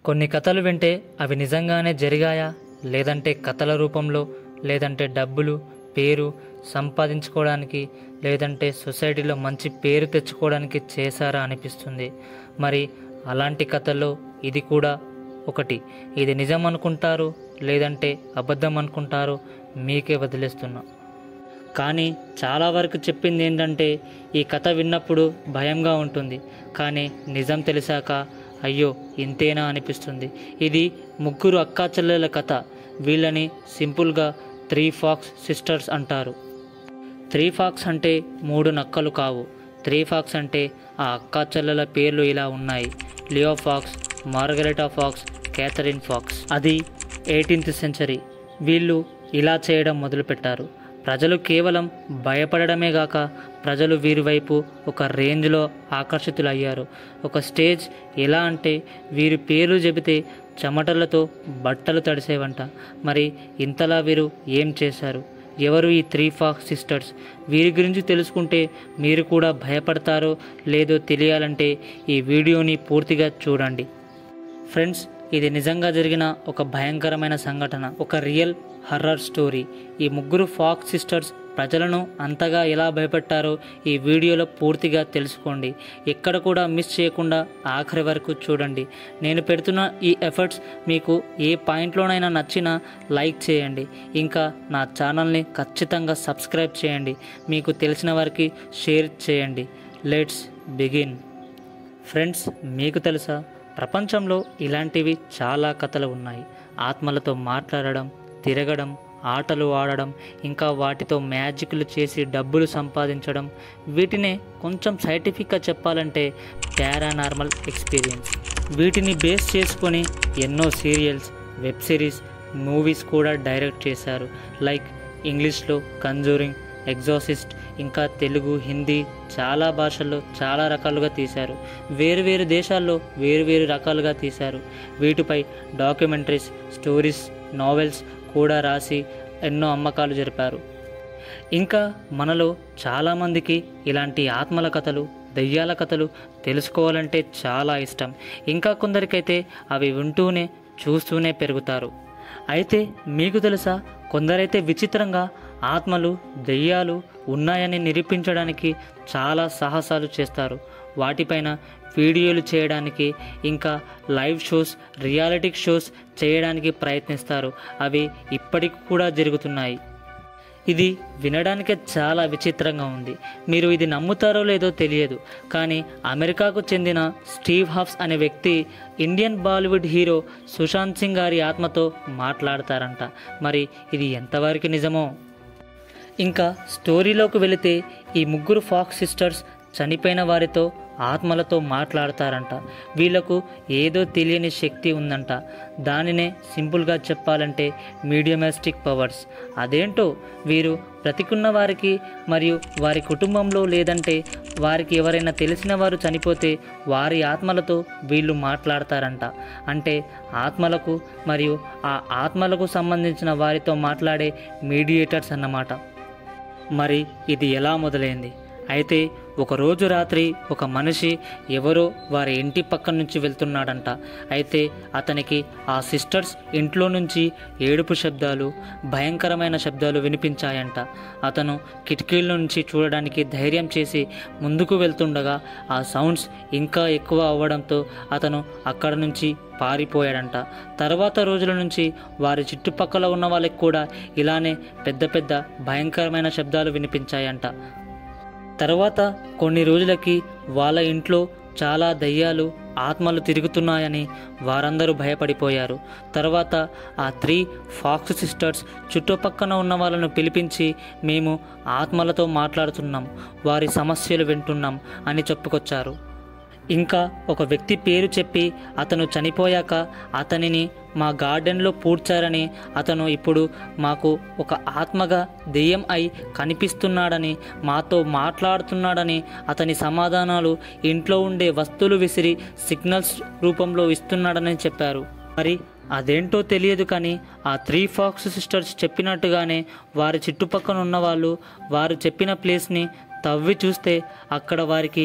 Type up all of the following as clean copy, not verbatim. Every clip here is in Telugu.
కొన్ని కథలు వింటే అవి నిజంగానే జరిగాయా, లేదంటే కథల రూపంలో, లేదంటే డబ్బులు పేరు సంపాదించుకోవడానికి, లేదంటే సొసైటీలో మంచి పేరు తెచ్చుకోవడానికి చేశారా అనిపిస్తుంది. మరి అలాంటి కథల్లో ఇది కూడా ఒకటి. ఇది నిజం అనుకుంటారు, లేదంటే అబద్ధం అనుకుంటారు, మీకే వదిలేస్తున్నా. కానీ చాలా వరకు చెప్పింది ఏంటంటే, ఈ కథ విన్నప్పుడు భయంగా ఉంటుంది, కానీ నిజం తెలిసాక అయ్యో ఇంతేనా అనిపిస్తుంది. ఇది ముగ్గురు అక్కా చెల్లెల కథ. వీళ్ళని సింపుల్గా 3 ఫాక్స్ సిస్టర్స్ అంటారు. 3 ఫాక్స్ అంటే 3 నక్కలు కావు. 3 ఫాక్స్ అంటే ఆ అక్కా చెల్లెల పేర్లు ఇలా ఉన్నాయి: Leo Fox, Margaretta Fox, Catherine Fox. అది 18th సెంచరీ. వీళ్ళు ఇలా చేయడం మొదలుపెట్టారు. ప్రజలు కేవలం భయపడడమే గాక ప్రజలు వీరి వైపు ఒక రేంజ్లో ఆకర్షితులయ్యారు. ఒక స్టేజ్ ఎలా అంటే వీరి పేర్లు చెబితే చెమటలతో బట్టలు తడిసేవంట. మరి ఇంతలా వీరు ఏం చేశారు? ఎవరు ఈ 3 ఫాక్స్ సిస్టర్స్? వీరి గురించి తెలుసుకుంటే మీరు కూడా భయపడతారో లేదో తెలియాలంటే ఈ వీడియోని పూర్తిగా చూడండి. ఫ్రెండ్స్, ఇది నిజంగా జరిగిన ఒక భయంకరమైన సంఘటన, ఒక రియల్ హర్రర్ స్టోరీ. ఈ ముగ్గురు ఫాక్స్ సిస్టర్స్ ప్రజలను అంతగా ఎలా భయపెట్టారో ఈ వీడియోలో పూర్తిగా తెలుసుకోండి. ఎక్కడ కూడా మిస్ చేయకుండా ఆఖరి వరకు చూడండి. నేను పెడుతున్న ఈ ఎఫర్ట్స్ మీకు ఏ పాయింట్లోనైనా నచ్చినా లైక్ చేయండి. ఇంకా నా ఛానల్ని ఖచ్చితంగా సబ్స్క్రైబ్ చేయండి. మీకు తెలిసిన వారికి షేర్ చేయండి. Let's begin. ఫ్రెండ్స్, మీకు తెలుసా, ప్రపంచంలో ఇలాంటివి చాలా కథలు ఉన్నాయి. ఆత్మలతో మాట్లాడడం, తిరగడం, ఆటలు ఆడడం, ఇంకా వాటితో మ్యాజిక్లు చేసి డబ్బులు సంపాదించడం. వీటినే కొంచెం సైంటిఫిక్గా చెప్పాలంటే పారానార్మల్ ఎక్స్పీరియన్స్. వీటిని బేస్ చేసుకొని ఎన్నో సీరియల్స్, వెబ్ సిరీస్, మూవీస్ కూడా డైరెక్ట్ చేశారు. లైక్ ఇంగ్లీష్లో కంజూరింగ్, ఎగ్జార్సిస్ట్, ఇంకా తెలుగు, హిందీ చాలా భాషల్లో చాలా రకాలుగా తీశారు. వేరు దేశాల్లో వేరు రకాలుగా తీశారు. వీటిపై డాక్యుమెంటరీస్, స్టోరీస్, నావెల్స్ కూడా రాసి ఎన్నో అమ్మకాలు జరిపారు. ఇంకా మనలో చాలామందికి ఇలాంటి ఆత్మల కథలు, దెయ్యాల కథలు తెలుసుకోవాలంటే చాలా ఇష్టం. ఇంకా కొందరికైతే అవి వింటూనే చూస్తూనే పెరుగుతారు. అయితే మీకు తెలుసా, కొందరైతే విచిత్రంగా ఆత్మలు, దెయ్యాలు ఉన్నాయని నిరూపించడానికి చాలా సాహసాలు చేస్తారు. వాటిపైన వీడియోలు చేయడానికి, ఇంకా లైవ్ షోస్, రియాలిటీ షోస్ చేయడానికి ప్రయత్నిస్తారు. అవి ఇప్పటికి కూడా జరుగుతున్నాయి. ఇది వినడానికే చాలా విచిత్రంగా ఉంది. మీరు ఇది నమ్ముతారో లేదో తెలియదు, కానీ అమెరికాకు చెందిన స్టీవ్ హాబ్స్ అనే వ్యక్తి ఇండియన్ బాలీవుడ్ హీరో సుశాంత్ సింగ్ గారి ఆత్మతో మాట్లాడతారంట. మరి ఇది ఎంతవరకు నిజమో? ఇంకా స్టోరీలోకి వెళితే ఈ ముగ్గురు ఫాక్స్ సిస్టర్స్ చనిపోయిన వారితో, ఆత్మలతో మాట్లాడతారంట. వీళ్లకు ఏదో తెలియని శక్తి ఉందంట. దానినే సింపుల్గా చెప్పాలంటే మీడియమిస్టిక్ పవర్స్. అదేంటో వీరు బ్రతికున్న వారికి మరియు వారి కుటుంబంలో, లేదంటే వారికి ఎవరైనా తెలిసిన వారు చనిపోతే వారి ఆత్మలతో వీళ్ళు మాట్లాడతారంట. అంటే ఆత్మలకు మరియు ఆ ఆత్మలకు సంబంధించిన వారితో మాట్లాడే మీడియేటర్స్ అన్నమాట. మరి ఇది ఎలా మొదలైంది? అయితే ఒకరోజు రాత్రి ఒక మనిషి ఎవరో వారి ఇంటి పక్క నుంచి వెళ్తున్నాడంట. అయితే అతనికి ఆ సిస్టర్స్ ఇంట్లో నుంచి ఏడుపు శబ్దాలు, భయంకరమైన శబ్దాలు వినిపించాయంట. అతను కిటికీల నుంచి చూడడానికి ధైర్యం చేసి ముందుకు వెళ్తుండగా ఆ సౌండ్స్ ఇంకా ఎక్కువ అవ్వడంతో అతను అక్కడ నుంచి పారిపోయాడంట. తర్వాత రోజుల నుంచి వారి చుట్టుపక్కల ఉన్న వాళ్ళకి కూడా ఇలానే పెద్ద భయంకరమైన శబ్దాలు వినిపించాయంట. తర్వాత కొన్ని రోజులకి వాళ్ళ ఇంట్లో చాలా దయ్యాలు, ఆత్మలు తిరుగుతున్నాయని వారందరూ భయపడిపోయారు. తర్వాత ఆ 3 ఫాక్స్ సిస్టర్స్ చుట్టుపక్కన ఉన్న వాళ్ళను పిలిపించి, మేము ఆత్మలతో మాట్లాడుతున్నాం, వారి సమస్యలు వింటున్నాం అని చెప్పుకొచ్చారు. ఇంకా ఒక వ్యక్తి పేరు చెప్పి అతను చనిపోయాక అతనిని మా గార్డెన్లో పూడ్చారని, అతను ఇప్పుడు మాకు ఒక ఆత్మగా దెయ్యం అయి కనిపిస్తున్నాడని, మాతో మాట్లాడుతున్నాడని, అతని సమాధానాలు ఇంట్లో ఉండే వస్తువులు విసిరి సిగ్నల్స్ రూపంలో ఇస్తున్నాడని చెప్పారు. మరి అదేంటో తెలియదు, కానీ ఆ 3 ఫాక్స్ సిస్టర్స్ చెప్పినట్టుగానే వారి చుట్టుపక్కల ఉన్న వాళ్ళు వారు చెప్పిన ప్లేస్ని తవ్వి చూస్తే అక్కడ వారికి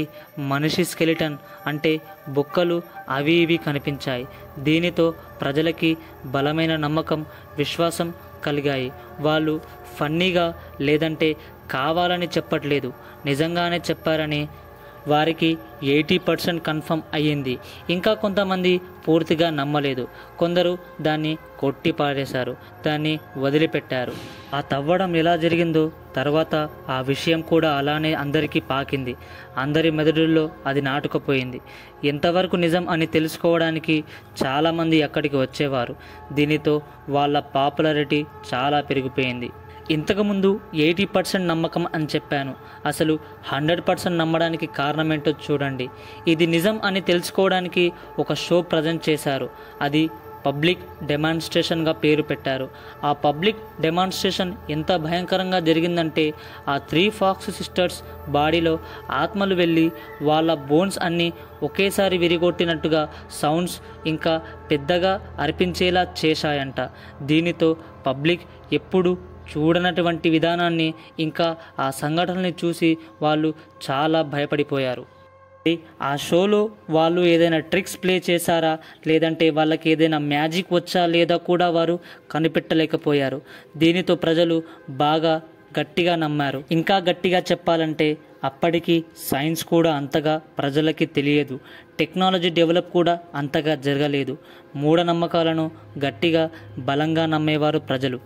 మనిషి స్కెలిటన్ అంటే బొక్కలు అవి ఇవి కనిపించాయి. దీనితో ప్రజలకి బలమైన నమ్మకం, విశ్వాసం కలిగాయి. వాళ్ళు ఫన్నీగా లేదంటే కావాలని చెప్పట్లేదు, నిజంగానే చెప్పారని వారికి 80% కన్ఫర్మ్ అయ్యింది. ఇంకా కొంతమంది పూర్తిగా నమ్మలేదు. కొందరు దాన్ని కొట్టి పారేశారు, దాన్ని వదిలిపెట్టారు. ఆ తవ్వడం ఎలా జరిగిందో తర్వాత ఆ విషయం కూడా అలానే అందరికీ పాకింది. అందరి మెదడుల్లో అది నాటుకుపోయింది. ఎంతవరకు నిజం అని తెలుసుకోవడానికి చాలామంది అక్కడికి వచ్చేవారు. దీనితో వాళ్ళ పాపులారిటీ చాలా పెరిగిపోయింది. ఇంతకుముందు 80% నమ్మకం అని చెప్పాను. అసలు 100% నమ్మడానికి కారణమేంటో చూడండి. ఇది నిజం అని తెలుసుకోవడానికి ఒక షో ప్రజెంట్ చేశారు. అది పబ్లిక్ డెమాన్స్ట్రేషన్గా పేరు పెట్టారు. ఆ పబ్లిక్ డెమాన్స్ట్రేషన్ ఎంత భయంకరంగా జరిగిందంటే ఆ 3 ఫాక్స్ సిస్టర్స్ బాడీలో ఆత్మలు వెళ్ళి వాళ్ళ బోన్స్ అన్నీ ఒకేసారి విరిగొట్టినట్టుగా సౌండ్స్ ఇంకా పెద్దగా అర్పించేలా చేశాయంట. దీనితో పబ్లిక్ ఎప్పుడు చూడనటువంటి విధానాన్ని ఇంకా ఆ సంఘటనని చూసి వాళ్ళు చాలా భయపడిపోయారు. ఆ షోలో వాళ్ళు ఏదైనా ట్రిక్స్ ప్లే చేశారా లేదంటే వాళ్ళకి ఏదైనా మ్యాజిక్ వచ్చా లేదా కూడా వారు కనిపెట్టలేకపోయారు. దీనితో ప్రజలు బాగా గట్టిగా నమ్మారు. ఇంకా గట్టిగా చెప్పాలంటే అప్పటికి సైన్స్ కూడా అంతగా ప్రజలకి తెలియదు, టెక్నాలజీ డెవలప్ కూడా అంతగా జరగలేదు. మూఢనమ్మకాలను గట్టిగా బలంగా నమ్మేవారు ప్రజలు.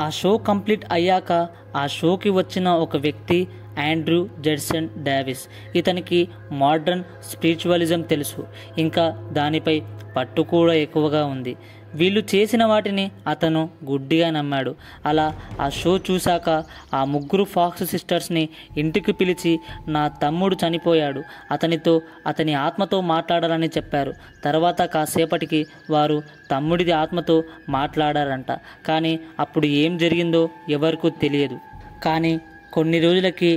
ఆ షో కంప్లీట్ అయ్యాక ఆ షోకి వచ్చిన ఒక వ్యక్తి ఆండ్రూ జడ్సన్ డేవిస్. ఇతనికి మోడర్న్ స్పిరిచువలిజం తెలుసు, ఇంకా దానిపై పట్టు కూడా ఎక్కువగా ఉంది. వీళ్ళు చేసిన వాటిని అతను గుడ్డిగా నమ్మాడు. అలా ఆ షో చూశాక ఆ 3 ఫాక్స్ సిస్టర్స్ని ఇంటికి పిలిచి నా తమ్ముడు చనిపోయాడు, అతని ఆత్మతో మాట్లాడాలని చెప్పారు. తర్వాత కాసేపటికి వారు తమ్ముడిది ఆత్మతో మాట్లాడారంట. కానీ అప్పుడు ఏం జరిగిందో ఎవరికూ తెలియదు. కానీ కొన్ని రోజులకి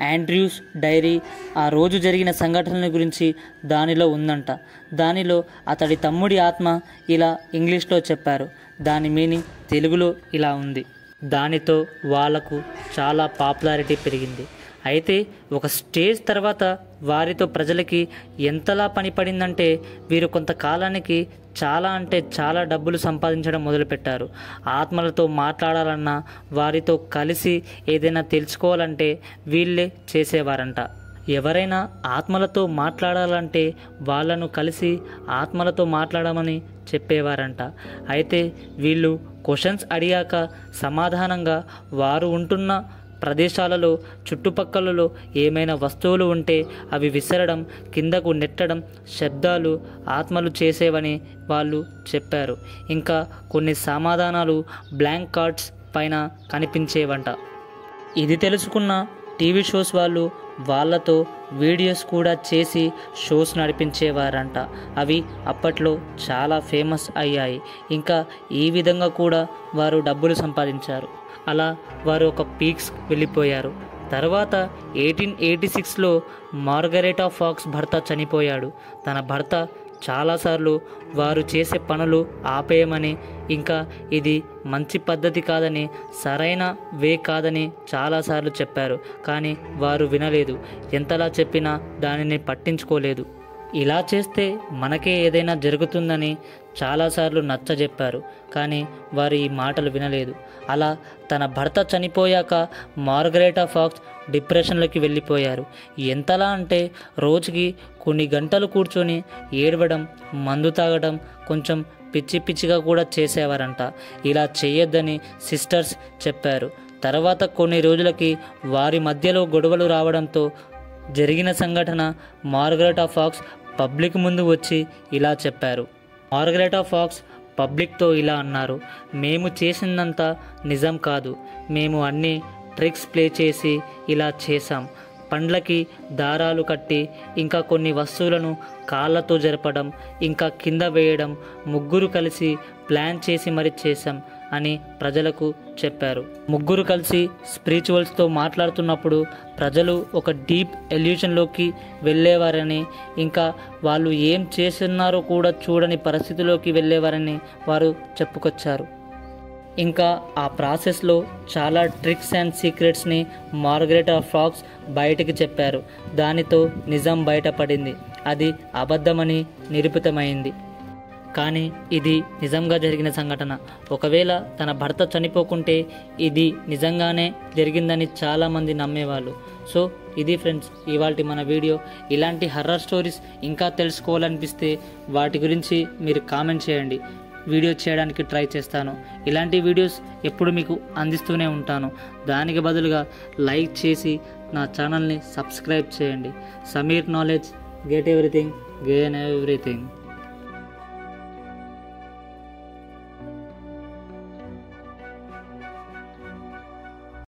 ఆండ్రూస్ డైరీ ఆ రోజు జరిగిన సంఘటనల గురించి దానిలో ఉందంట. దానిలో అతడి తమ్ముడి ఆత్మ ఇలా ఇంగ్లీష్లో చెప్పారు. దాని మీనింగ్ తెలుగులో ఇలా ఉంది. దానితో వాళ్లకు చాలా పాపులారిటీ పెరిగింది. అయితే ఒక స్టేజ్ తర్వాత వారితో ప్రజలకి ఎంతలా పని పడిందంటే వీరు కొంతకాలానికి చాలా అంటే చాలా డబ్బులు సంపాదించడం మొదలుపెట్టారు. ఆత్మలతో మాట్లాడాలన్నా వారితో కలిసి ఏదైనా తెలుసుకోవాలంటే వీళ్ళే చేసేవారంట. ఎవరైనా ఆత్మలతో మాట్లాడాలంటే వాళ్ళను కలిసి ఆత్మలతో మాట్లాడమని చెప్పేవారంట. అయితే వీళ్ళు క్వశ్చన్స్ అడిగాక సమాధానంగా వారు ఉంటున్న ప్రదేశాలలో చుట్టుపక్కలలో ఏమైనా వస్తువులు ఉంటే అవి విసరడం, కిందకు నెట్టడం శబ్దాలు ఆత్మలు చేసేవని వాళ్ళు చెప్పారు. ఇంకా కొన్ని సమాధానాలు బ్లాంక్ కార్డ్స్ పైన కనిపించేవంట. ఇది తెలుసుకున్న టీవీ షోస్ వాళ్ళు వాళ్ళతో వీడియోస్ కూడా చేసి షోస్ నడిపించేవారంట. అవి అప్పట్లో చాలా ఫేమస్ అయ్యాయి. ఇంకా ఈ విధంగా కూడా వారు డబ్బులు సంపాదించారు. అలా వారు ఒక పీక్స్ వెళ్ళిపోయారు. తర్వాత 1886లో మార్గరెటా ఫాక్స్ భర్త చనిపోయాడు. తన భర్త చాలాసార్లు వారు చేసే పనులు ఆపేయమని, ఇంకా ఇది మంచి పద్ధతి కాదని, సరైన వే కాదని చాలాసార్లు చెప్పారు. కానీ వారు వినలేదు. ఎంతలా చెప్పినా దానిని పట్టించుకోలేదు. ఇలా చేస్తే మనకే ఏదైనా జరుగుతుందని చాలాసార్లు నచ్చజెప్పారు. కానీ వారు ఈ మాటలు వినలేదు. అలా తన భర్త చనిపోయాక మార్గరెటా ఫాక్స్ డిప్రెషన్లోకి వెళ్ళిపోయారు. ఎంతలా అంటే రోజుకి కొన్ని గంటలు కూర్చొని ఏడవడం, మందు తాగడం, కొంచెం పిచ్చి పిచ్చిగా కూడా చేసేవారంట. ఇలా చేయొద్దని సిస్టర్స్ చెప్పారు. తర్వాత కొన్ని రోజులకి వారి మధ్యలో గొడవలు రావడంతో జరిగిన సంఘటన మార్గరెటా ఫాక్స్ పబ్లిక్ ముందు వచ్చి ఇలా చెప్పారు. మార్గరెటా ఫాక్స్ పబ్లిక్తో ఇలా అన్నారు, మేము చేసిందంతా నిజం కాదు, మేము అన్ని ట్రిక్స్ ప్లే చేసి ఇలా చేశాం. పండ్లకి దారాలు కట్టి, ఇంకా కొన్ని వస్తువులను కాళ్ళతో జరపడం, ఇంకా కింద వేయడం, 3 కలిసి ప్లాన్ చేసి మరి చేశాం అని ప్రజలకు చెప్పారు. 3 కలిసి స్పిరిచువల్స్తో మాట్లాడుతున్నప్పుడు ప్రజలు ఒక డీప్ ఎల్యూషన్లోకి వెళ్ళేవారని, ఇంకా వాళ్ళు ఏం చేస్తున్నారో కూడా చూడని పరిస్థితిలోకి వెళ్ళేవారని వారు చెప్పుకొచ్చారు. ఇంకా ఆ ప్రాసెస్లో చాలా ట్రిక్స్ అండ్ సీక్రెట్స్ని మార్గరెట్ ఆఫ్ ఫ్రాగ్స్ బయటికి చెప్పారు. దానితో నిజం బయటపడింది. అది అబద్ధమని నిరూపితమైంది. కానీ ఇది నిజంగా జరిగిన సంఘటన. ఒకవేళ తన భర్త చనిపోకుంటే ఇది నిజంగానే జరిగిందని చాలామంది నమ్మేవాళ్ళు. సో ఇది ఫ్రెండ్స్ ఇవాల్టి మన వీడియో. ఇలాంటి హర్రర్ స్టోరీస్ ఇంకా తెలుసుకోవాలనిపిస్తే వాటి గురించి మీరు కామెంట్ చేయండి. వీడియో చేయడానికి ట్రై చేస్తాను. ఇలాంటి వీడియోస్ ఎప్పుడు మీకు అందిస్తూనే ఉంటాను. దానికి బదులుగా లైక్ చేసి నా ఛానల్ని సబ్స్క్రైబ్ చేయండి. Sameer knowledge, get everything, gain everything.